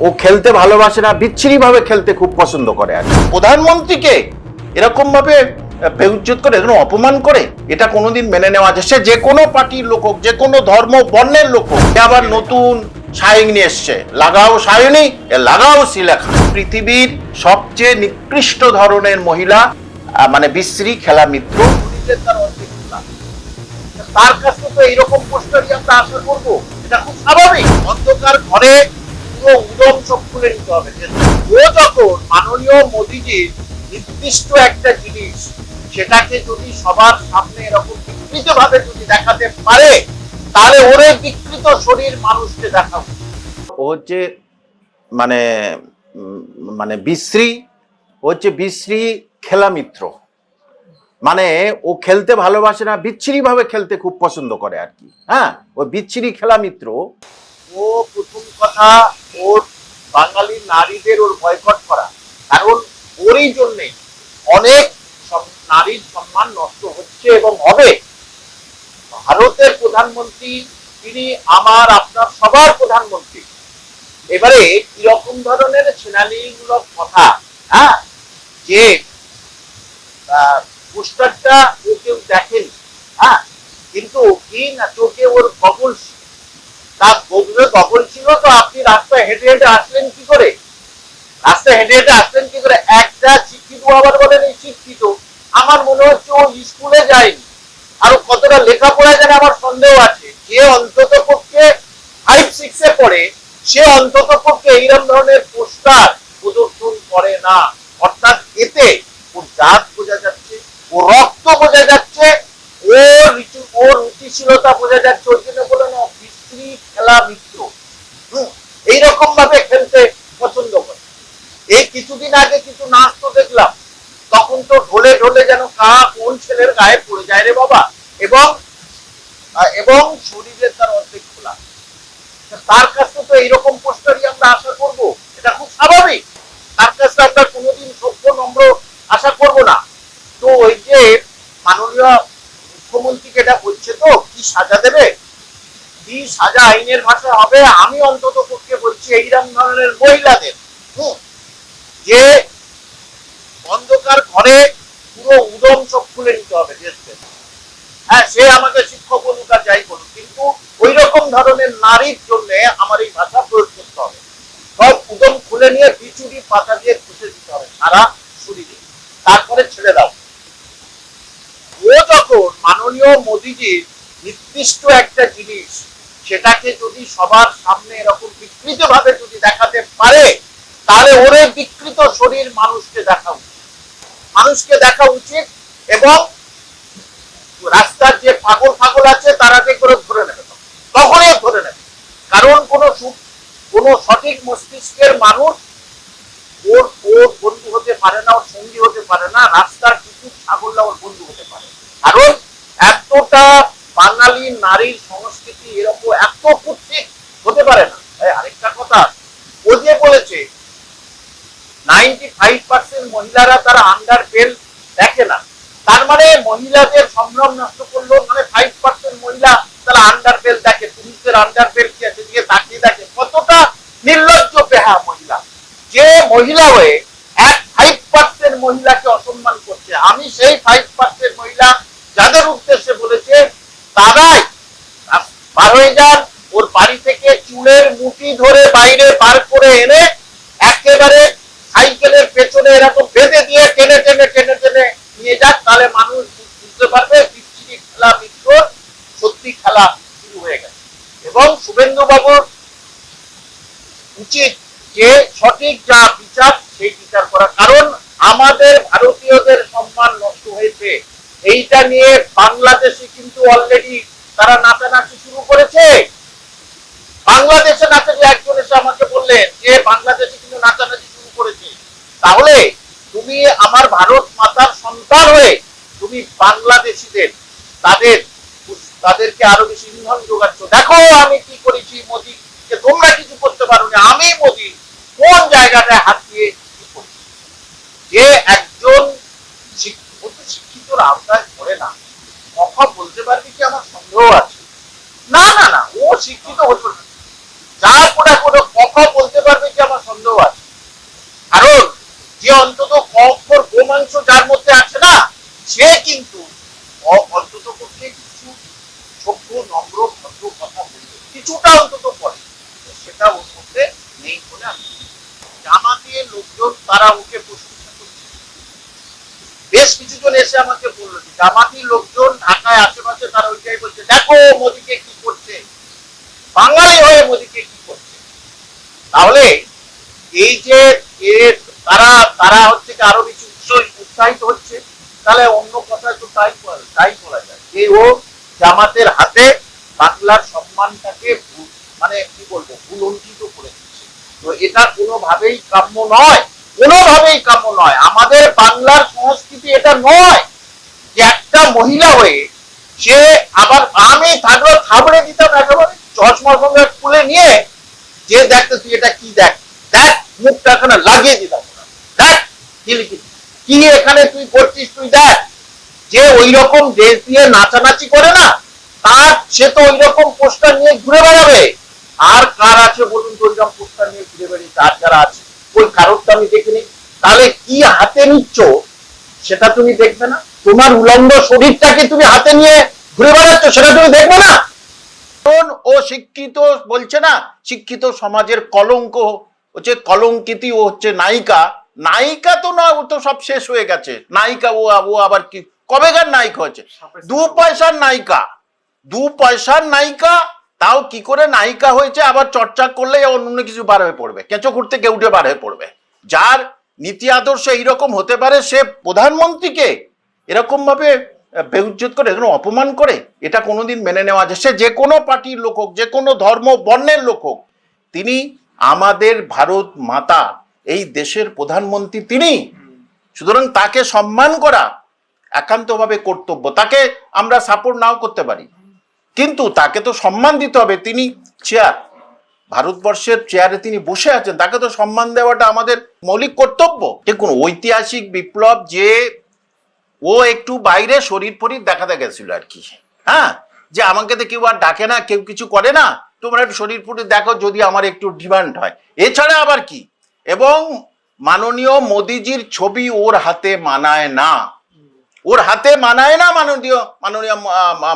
ও খেলতে ভালোবাসে না, বিচ্ছিরি ভাবে খেলতে খুব পছন্দ করে। আর প্রধানমন্ত্রীকে এরকম ভাবে বেউজ্জত করে, এরকম অপমান করে, এটা কোনোদিন মেনে নেওয়া যায়? সে যে কোনো পার্টির লোক হোক, যে কোনো ধর্ম বর্ণের লোক হোক। আবার নতুন সাইং নিয়ে এসছে, লাগাও সায়নী, লাগাও শিলেখা। পৃথিবীর সবচেয়ে নিকৃষ্ট ধরনের মহিলা, মানে বিশ্রী খেলা মিত্র। তার কাছে তো এইরকম পোস্টারই আমরা আশা করবো, এটা খুব স্বাভাবিক। অন্ধকার ঘরে পুরো উদম চোখ খুলে নিতে হবে। ও যখন মাননীয় মোদীজির নির্দিষ্ট একটা জিনিস, সেটাকে যদি সবার সামনে এরকম বিকৃত ভাবে যদি দেখাতে পারে, তাহলে ওর বিকৃত শরীর মানুষকে দেখাবো। ও হচ্ছে মানে মানে বিশ্রী, হচ্ছে বিশ্রী খেলা মিত্র। মানে ও খেলতে ভালোবাসে না, বিচ্ছিরি ভাবে খেলতে খুব পছন্দ করে আর কি। হ্যাঁ, ও বিচ্ছিরি খেলা মিত্র। ও প্রথম কথা, ওর বাঙালি নারীদের ওর বয়কট করা, কারণ ওরই জন্যে অনেক নারীর সম্মান নষ্ট হচ্ছে এবং হবে। ভারতের প্রধানমন্ত্রী, তিনি আমার আপনার সবার প্রধানমন্ত্রী। এবারে কিরকম ধরনের ছেনালিমূলক কথা, হ্যাঁ, যে পোস্টারটা ও কেউ দেখেনি, হ্যাঁ, কিন্তু কি না চোখে ওর গগল, তার গগল ছিল। তো আপনি রাস্তায় হেঁটে হেঁটে আসলেন কি করে? রাস্তায় হেঁটে হেঁটে আসলেন কি করে? একটা শিক্ষিত আবার বলেন এই শিক্ষিত, আমার মনে হচ্ছে ও স্কুলে যায়নি, আরো কতটা লেখাপড়া জানে আমার সন্দেহ আছে। যে অন্তত পক্ষে 5-6 পড়ে, সে অন্তত পক্ষে এইরকম ধরনের পোস্টার প্রদর্শন করে না। অর্থাৎ এতে ওর জাত বোঝা যাচ্ছে, ওর রক্ত বোঝা যাচ্ছে, ওর রুচিশীলতা বোঝা যাচ্ছে। ওই জন্য বলে না বিশ্রী খেলা মিত্র, এইরকম ভাবে খেলতে পছন্দ করে। এই কিছুদিন আগে কিছু নাচ তো দেখলাম, তখন তো ঢোলে ঢোলে যেন কোন ছেলের গায়ে পড়ে যায় রে বাবা, এবং শরীরের তার অর্ধেক খোলা। তার কাছে তো এইরকম পোস্টারই আমরা আশা করব, এটা খুব স্বাভাবিক। তার কাছে আমরা কোনোদিন সভ্য নম্র আশা করব না। তো ওই যে মাননীয় মুখ্যমন্ত্রীকে এটা বলছে, তো কি সাজা দেবে, কি সাজা আইনের ভাষা হবে? আমি অন্তত পক্ষে বলছি এইরকম ধরনের মহিলাদের, যে অন্ধকার ঘরে পুরো উদম চোখ খুলে নিতে হবে। হ্যাঁ, সে আমাকে শিক্ষক বলুক আর যাই বলুক, কিন্তু ওই রকম ধরনের নারীর জন্য আমার এই ভাষা প্রয়োগ করতে হবে। সব উদম খুলে নিয়ে বিচুরি পাতা দিয়ে ঘষে দিতে হবে সারা শরীরে, তারপরে ছেড়ে দাও। ও যখন মাননীয় মোদীজির নির্দিষ্ট একটা জিনিস, সেটাকে যদি সবার সামনে এরকম বিকৃত ভাবে যদি দেখাতে পারে, তাহলে ওর বিকৃত শরীর মানুষকে দেখা উচিত, মানুষকে দেখা উচিত। এবং রাস্তার যে পাগল পাগল আছে তারাকে করে ধরে নেবে, তখনই ধরে নেবে। কারণ কোন সঠিক মস্তিষ্কের মানুষ ওর বন্ধু হতে পারে না, ওর সঙ্গী হতে পারে না। রাস্তার কিছু ছাগলরা ওর বন্ধু হতে পারে, কারণ এতটা বাঙালি নারীর সংস্কৃতি এরকম এত কুৎসিত হতে পারে না। আরেকটা কথা, ও যে বলেছে 95% মহিলারা তারা আন্ডার বেল দেখে না, তার মানে মহিলাদের সম্ভ্রম নষ্ট করলো। মানে 5% মহিলা তারা আন্ডার বেল দেখে, পুরুষদের আন্ডার বেল কি আছে দিয়ে তাকিয়ে দেখে। কতটা নির্লজ্জ বেহা মহিলা, যে মহিলা হয়ে 5% মহিলাকে অসম্মান করছে। আমি সেই 5% মহিলা যাদের উদ্দেশ্যে বলেছে, তারাই বার হয়ে যান, ওর বাড়ি থেকে চুলের মুঠি ধরে বাইরে বার করে এনে একেবারে সাইকেলের পেছনে এরকম বেঁধে দিয়ে টেনে টেনে টেনে টেনে নিয়ে যাক, তাহলে মানুষ বুঝতে পারবে বিচ্ছিরি খেলা মিত্র সত্যি খেলা শুরু হয়ে গেছে। এবং শুভেন্দু বাবুর উচিত যে সঠিক যা বিচার সেই বিচার করা, কারণ আমাদের ভারতীয়দের সম্মান নষ্ট হয়েছে। এইটা নিয়ে বাংলাদেশে কিন্তু অলরেডি তারা নাচানাচি শুরু করেছে। বাংলাদেশে নাচানাচি, একজন এসে আমাকে বললেন যে বাংলাদেশে কিন্তু নাচানাচি শুরু করেছে। তাহলে তুমি আমার ভারত মাতার সন্তান হয়ে তুমি বাংলাদেশিদের তাদেরকে আরো বেশি ইন্ধন যোগাচ্ছ। দেখো আমি কি করেছি, মোদীকে তোমরা কিছু করতে পারো না, আমি মোদী কোন জায়গাটায় হাত দিয়ে কি করছি। যে একজন শিক্ষিতর আওতায় পড়ে না, কথা বলতে পারবি কি আমার সন্দেহ আছে। না না না, ও শিক্ষিত হতো না, যা করে কোনো কথা বলতে পারবে কি আমার অংশ যার মধ্যে আছে না, সে কিন্তু অন্তত পক্ষে কিছু সভ্য নম্র ভদ্র কথা বলবে, কিছুটা অন্তত পড়ে, সেটা ওর মধ্যে নেই বলে আমি জামাতের লোকজন তারা ওকে প্রশংসা করছে। বেশ কিছুজন এসে আমাকে বললো যে জামাতি লোকজন ঢাকায় আশেপাশে তারা ওইটাই বলছে, দেখো মোদীকে কি করছে, বাঙালি হয়ে মোদীকে কি করছে। তাহলে এই যে তারা তারা হচ্ছে কি আরো বেশি উৎসাহিত হচ্ছে, তাহলে অন্য কথা তো তাই বলা যায় যে ও জামাতের হাতে বাংলার সম্মানটাকে মানে কি বলবো ভুলণ্ঠিত করে দিচ্ছে। তো এটা কোনোভাবেই কাম্য নয়, কোনোভাবেই কাম্য নয়। আমাদের বাংলার সংস্কৃতি এটা নয় যে একটা মহিলা হয়ে সে আবার আমি থাকলেও থাবড়ে দিতাম একেবারে চশমার সঙ্গে খুলে নিয়ে, যে দেখতে তুই এটা কি দেখ, দেখ মুখটা এখানে লাগিয়ে দিতাম, দেখ কি এখানে তুই করছিস, তুই দেখ। যে ওই রকম দেশ দিয়ে নাচানাচি করে না, তার সে তো ওই রকম পোস্টার নিয়ে ঘুরে বেড়াবে। আর কার আছে বলুন তো ওইরকম পোস্টার নিয়ে ঘুরে বেড়িয়েছে, আর যারা আছে ওই কারোর তো আমি দেখিনি। তাহলে কি হাতে নিচ্ছ সেটা তুমি দেখবে না? তোমার উলঙ্গ শরীরটাকে তুমি হাতে নিয়ে ঘুরে বেড়াচ্ছ, সেটা তুমি দেখবে না? ও শিক্ষিত বলছে না, শিক্ষিত সমাজের কলঙ্ক হচ্ছে, কলঙ্কিতী ও হচ্ছে নায়িকা। নায়িকা তো না, ও তো সব শেষ হয়ে গেছে। নায়িকা ও আবার কি কবেকার নায়িকা হচ্ছে? 2 পয়সার নায়িকা, 2 পয়সার নায়িকা। তাও কি করে নায়িকা হয়েছে? আবার চর্চা করলে অন্য কিছু বার হয়ে পড়বে, কেঁচো করতে কেউ উঠে বার হয়ে পড়বে। যার নীতি আদর্শ এইরকম হতে পারে, সে প্রধানমন্ত্রীকে এরকম ভাবে বেউজ্জত করে, এরকম অপমান করে, এটা কোনোদিন মেনে নেওয়া যায়? সে যে কোনো পার্টির লোক হোক, যে কোনো ধর্ম বর্ণের লোক হোক, তিনি আমাদের ভারত মাতা, এই দেশের প্রধানমন্ত্রী তিনি। সুতরাং তাকে সম্মান করা একান্তভাবে কর্তব্য। তাকে আমরা সাপোর্ট নাও করতে পারি, কিন্তু তাকে তো সম্মান দিতে হবে। তিনি চেয়ার, ভারতবর্ষের চেয়ারে তিনি বসে আছেন, তাকে তো সম্মান দেওয়াটা আমাদের মৌলিক কর্তব্য। দেখুন, ঐতিহাসিক বিপ্লব যে ও একটু বাইরে শরীর ফরির দেখাতে গেছিল আর কি, হ্যাঁ, যে আমাকে তো কেউ আর ডাকে না, কেউ কিছু করে না, তোমরা একটু শরীর ফরির দেখো যদি আমার একটু ডিমান্ড হয়, এছাড়া আবার কি। এবং মাননীয় মোদিজির ছবি ওর হাতে মানায় না, ওর হাতে মানায় না। মাননীয়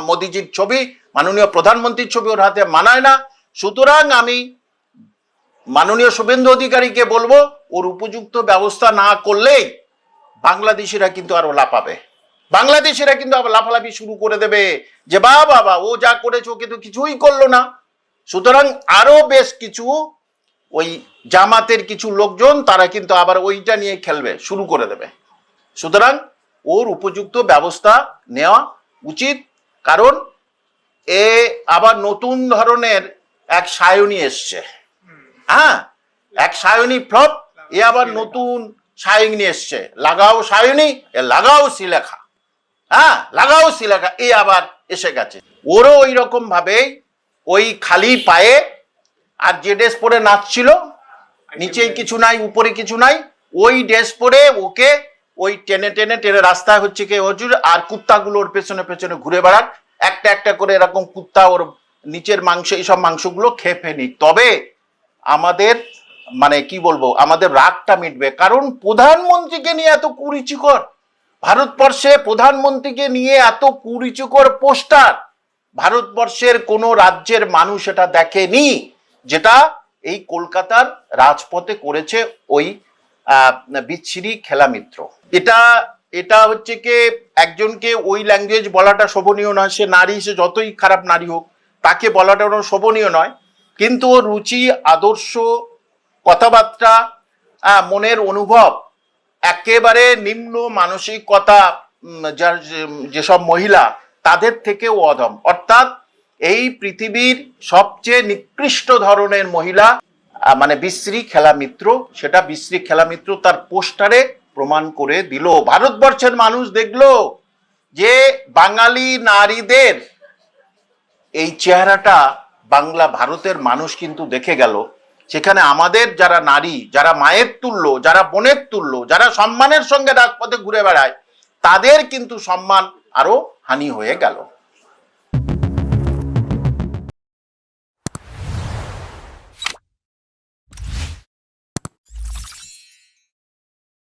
মোদিজির ছবি, মাননীয় প্রধানমন্ত্রীর ছবি ওর হাতে মানায় না। সুতরাং আমি মাননীয় শুভেন্দু অধিকারীকে বলবো, ওর উপযুক্ত ব্যবস্থা না করলেই বাংলাদেশিরা কিন্তু আরো লাফাবে, বাংলাদেশিরা কিন্তু আবার লাফালাফি শুরু করে দেবে যে বাবা ও যা করেছে ওকে তো কিছুই করলো না। সুতরাং আরো বেশ কিছু ওই জামাতের কিছু লোকজন তারা কিন্তু আবার ওইটা নিয়ে খেলবে, শুরু করে দেবে। সুতরাং ওর উপযুক্ত ব্যবস্থা নেওয়া উচিত, কারণ এ আবার নতুন ধরনের এক সায়নী এসছে, হ্যাঁ, এক সায়নী ফ্লপ, এ আবার নতুন সায়নী এসছে, লাগাও সায়নী, এ লাগাও শিলেখা, হ্যাঁ, লাগাও শিলেখা, এ আবার এসে গেছে। ওরও ওই রকম ভাবে ওই খালি পায়ে আর যে ড্রেস পরে নাচছিল, নিচেই কিছু নাই উপরে কিছু নাই, ওই ড্রেস পরে ওকে ওই টেনে টেনে টেনে রাস্তায় হচ্ছে কি হজুর, আর কুত্তাগুলোর পেছনে পেছনে ঘুরে বেড়াক, একটা একটা করে এরকম কুত্তা ওর নিচের মাংস, এইসব মাংসগুলো খেয়ে ফেনি, তবে আমাদের মানে কি বলবো, আমাদের রাগটা মিটবে। কারণ প্রধানমন্ত্রীকে নিয়ে এত কুরুচিকর, ভারতবর্ষে প্রধানমন্ত্রীকে নিয়ে এত কুরুচিকর পোস্টার ভারতবর্ষের কোন রাজ্যের মানুষ এটা দেখেনি, যেটা এই কলকাতার রাজপথে করেছে ওই বিচ্ছিরি খেলামিত্র। এটা হচ্ছে কি একজনকে ওই ল্যাঙ্গুয়েজ বলাটা শোভনীয় নয়, সে নারী, সে যতই খারাপ নারী হোক, তাকে বলাটা শোভনীয় নয়। কিন্তু ওর রুচি, আদর্শ, কথাবার্তা, মনের অনুভব একেবারে নিম্ন মানসিকতা, যার যেসব মহিলা তাদের থেকেও অধম। অর্থাৎ এই পৃথিবীর সবচেয়ে নিকৃষ্ট ধরনের মহিলা মানে বিশ্রী খেলামিত্র, সেটা বিশ্রী খেলামিত্র তার পোস্টারে প্রমাণ করে দিল। ভারতবর্ষের মানুষ দেখলো যে বাঙালি নারীদের এই চেহারাটা বাংলা ভারতের মানুষ কিন্তু দেখে গেল। সেখানে আমাদের যারা নারী, যারা মায়ের তুল্য, যারা বোনের তুল্য, যারা সম্মানের সঙ্গে রাজপথে ঘুরে বেড়ায়, তাদের কিন্তু সম্মান আরো হানি হয়ে গেল।